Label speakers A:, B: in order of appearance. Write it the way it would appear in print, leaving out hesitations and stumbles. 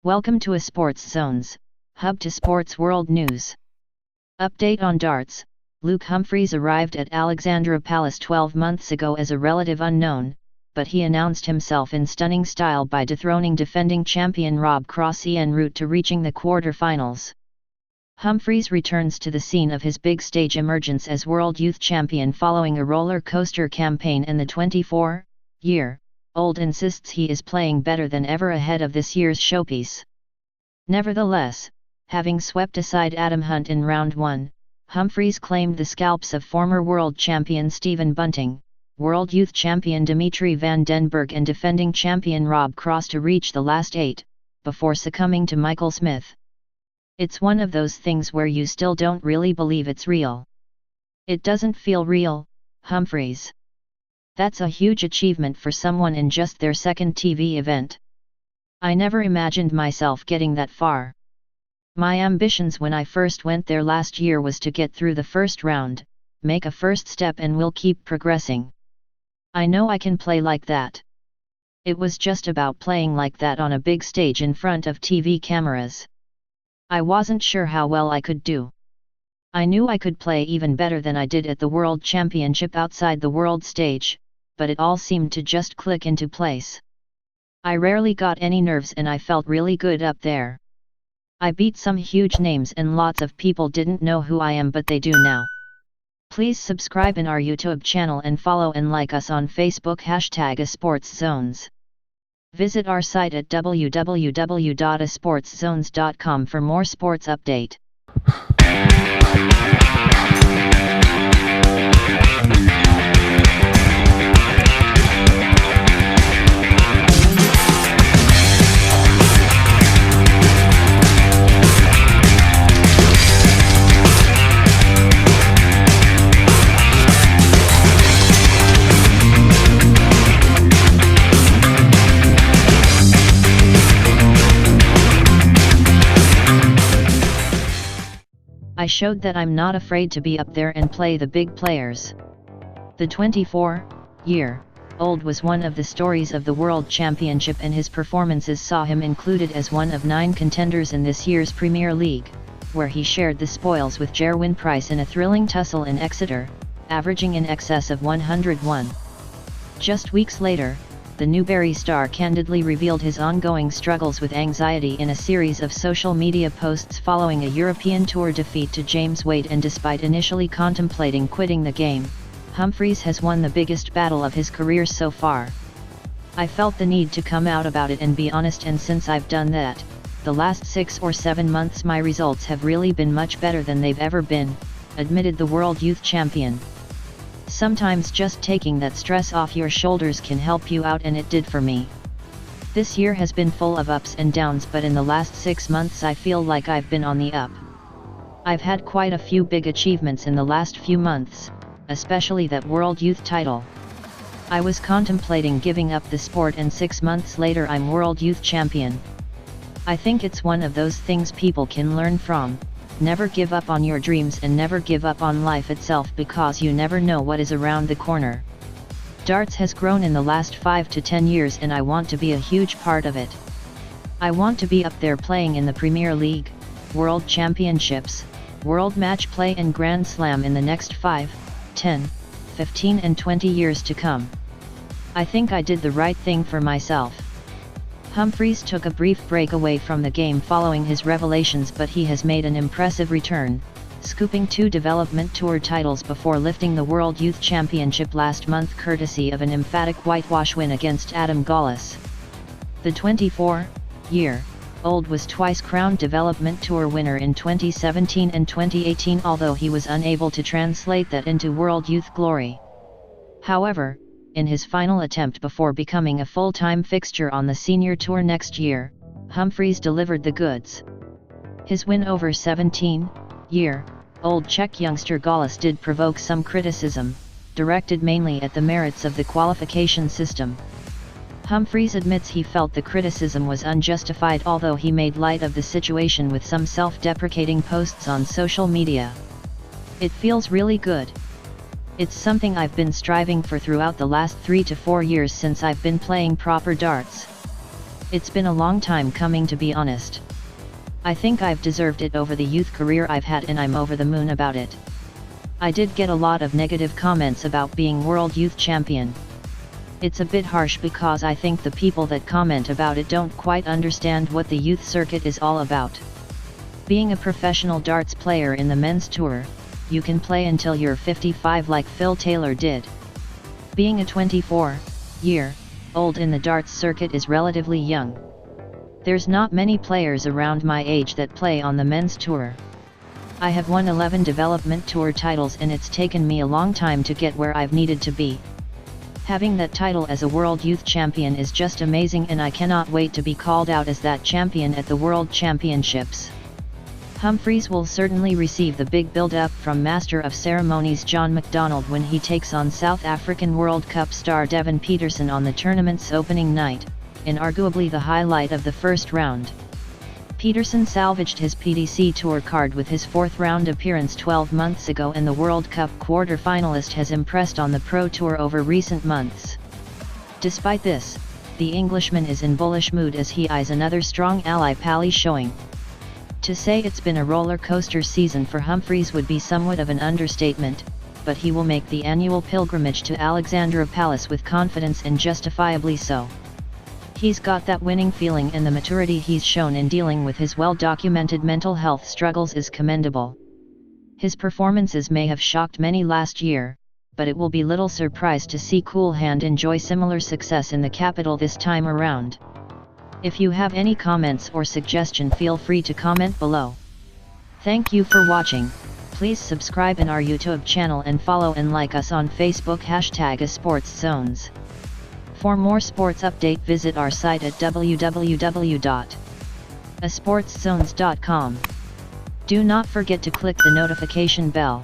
A: Welcome to ASportsZones, hub to sports world news. Update on darts. Luke Humphries arrived at Alexandra Palace 12 months ago as a relative unknown, but he announced himself in stunning style by dethroning defending champion Rob Cross en route to reaching the quarter-finals. Humphries returns to the scene of his big stage emergence as World Youth Champion following a roller coaster campaign, and the 24-year-old insists he is playing better than ever ahead of this year's showpiece. Nevertheless, having swept aside Adam Hunt in round 1, Humphries claimed the scalps of former world champion Stephen Bunting, world youth champion Dimitri van den Berg and defending champion Rob Cross to reach the last 8, before succumbing to Michael Smith. It's one of those things where you still don't really believe it's real. It doesn't feel real, Humphries. That's a huge achievement for someone in just their second TV event. I never imagined myself getting that far. My ambitions when I first went there last year was to get through the first round, make a first step, and we'll keep progressing. I know I can play like that. It was just about playing like that on a big stage in front of TV cameras. I wasn't sure how well I could do. I knew I could play even better than I did at the World Championship outside the world stage, but it all seemed to just click into place. I rarely got any nerves and I felt really good up there. I beat some huge names and lots of people didn't know who I am, but they do now. Please subscribe in our YouTube channel and follow and like us on Facebook #ASportsZones. Visit our site at www.asportszones.com for more sports update. I showed that I'm not afraid to be up there and play the big players. The 24-year-old was one of the stories of the World Championship, and his performances saw him included as one of 9 contenders in this year's Premier League, where he shared the spoils with Gerwyn Price in a thrilling tussle in Exeter, averaging in excess of 101. Just weeks later, the Newbury star candidly revealed his ongoing struggles with anxiety in a series of social media posts following a European Tour defeat to James Wade, and despite initially contemplating quitting the game, Humphries has won the biggest battle of his career so far. I felt the need to come out about it and be honest, and since I've done that, the last 6 or 7 months my results have really been much better than they've ever been, admitted the World Youth Champion. Sometimes just taking that stress off your shoulders can help you out, and it did for me. This year has been full of ups and downs, but in the last 6 months I feel like I've been on the up. I've had quite a few big achievements in the last few months, especially that World Youth title. I was contemplating giving up the sport, and 6 months later I'm World Youth Champion. I think it's one of those things people can learn from. Never give up on your dreams and never give up on life itself, because you never know what is around the corner. Darts has grown in the last 5 to 10 years, and I want to be a huge part of it. I want to be up there playing in the Premier League, World Championships, World Match Play and Grand Slam in the next 5, 10, 15 and 20 years to come. I think I did the right thing for myself. Humphries took a brief break away from the game following his revelations, but he has made an impressive return, scooping 2 development tour titles before lifting the World Youth Championship last month courtesy of an emphatic whitewash win against Adam Gaulis. The 24-year-old was twice crowned development tour winner in 2017 and 2018, although he was unable to translate that into World Youth glory. However, in his final attempt before becoming a full-time fixture on the senior tour next year, Humphries delivered the goods. His win over 17-year-old Czech youngster Gaulis did provoke some criticism, directed mainly at the merits of the qualification system. Humphries admits he felt the criticism was unjustified, although he made light of the situation with some self-deprecating posts on social media. It feels really good. It's something I've been striving for throughout the last 3 to 4 years since I've been playing proper darts. It's been a long time coming, to be honest. I think I've deserved it over the youth career I've had, and I'm over the moon about it. I did get a lot of negative comments about being World Youth Champion. It's a bit harsh because I think the people that comment about it don't quite understand what the youth circuit is all about. Being a professional darts player in the men's tour, you can play until you're 55 like Phil Taylor did. Being a 24-year-old in the darts circuit is relatively young. There's not many players around my age that play on the men's tour. I have won 11 development tour titles, and it's taken me a long time to get where I've needed to be. Having that title as a World Youth Champion is just amazing, and I cannot wait to be called out as that champion at the World Championships. Humphries will certainly receive the big build-up from Master of Ceremonies John McDonald when he takes on South African World Cup star Devin Peterson on the tournament's opening night, inarguably the highlight of the first round. Peterson salvaged his PDC Tour card with his fourth-round appearance 12 months ago, and the World Cup quarter-finalist has impressed on the Pro Tour over recent months. Despite this, the Englishman is in bullish mood as he eyes another strong ally Palace showing. To say it's been a roller coaster season for Humphries would be somewhat of an understatement, but he will make the annual pilgrimage to Alexandra Palace with confidence, and justifiably so. He's got that winning feeling, and the maturity he's shown in dealing with his well-documented mental health struggles is commendable. His performances may have shocked many last year, but it will be little surprise to see Cool Hand enjoy similar success in the capital this time around. If you have any comments or suggestion, feel free to comment below. Thank you for watching. Please subscribe in our YouTube channel and follow and like us on Facebook #ASportsZones. For more sports update, visit our site at www.asportszones.com. Do not forget to click the notification bell.